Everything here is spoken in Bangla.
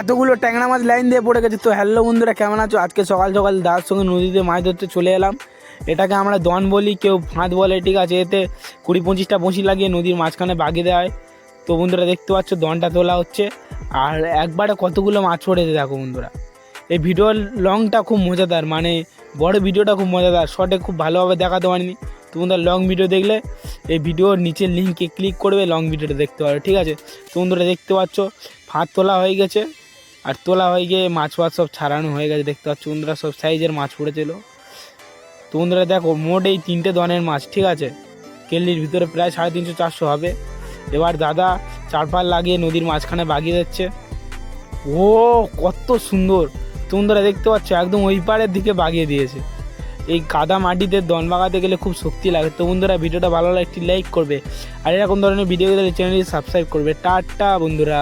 এতগুলো ট্যাংরা মাছ লাইন দিয়ে পড়ে গেছে। তো হ্যালো বন্ধুরা, কেমন আছো? আজকে সকাল সকাল দাদার সঙ্গে নদীতে মাছ ধরতে চলে এলাম। এটাকে আমরা দন বলি, কেউ ফাঁদ বলে, ঠিক আছে। এতে 20-25টা বঁশি লাগিয়ে নদীর মাঝখানে বাগিয়ে দেওয়া হয়। তো বন্ধুরা দেখতে পাচ্ছ দনটা তোলা হচ্ছে, আর একবারে কতগুলো মাছ পড়েছে দেখো বন্ধুরা। এই ভিডিওর লংটা খুব মজাদার, মানে বড় ভিডিওটা খুব মজাদার, শর্টে খুব ভালোভাবে দেখাতে পারিনি। তো বন্ধুরা লং ভিডিও দেখলে এই ভিডিওর নিচের লিঙ্কে ক্লিক করবে, লং ভিডিওটা দেখতে পারবে, ঠিক আছে। তো বন্ধুরা দেখতে পাচ্ছ ফাঁদ তোলা হয়ে গেছে, আর তোলা হয়ে গিয়ে মাছ ফাছ সব ছাড়ানো হয়ে গেছে। দেখতে পাচ্ছ বন্ধুরা সব সাইজের মাছ পড়েছিল। তো বন্ধুরা দেখো মোট এই 3টে দনের মাছ, ঠিক আছে। কেল্লির ভিতরে প্রায় 350-400 হবে। এবার দাদা চারপাল লাগিয়ে নদীর মাঝখানে বাগিয়ে দিচ্ছে। ও কত সুন্দর! তোমরা দেখতে পাচ্ছ একদম ওই পাড়ের দিকে বাগিয়ে দিয়েছে। এই কাদা মাটিতে দন বাগাতে গেলে খুব শক্তি লাগে। তো বন্ধুরা ভিডিওটা ভালো লাগলে একটি লাইক করবে, আর এরকম ধরনের ভিডিও চ্যানেলটি সাবস্ক্রাইব করবে। টাটা বন্ধুরা।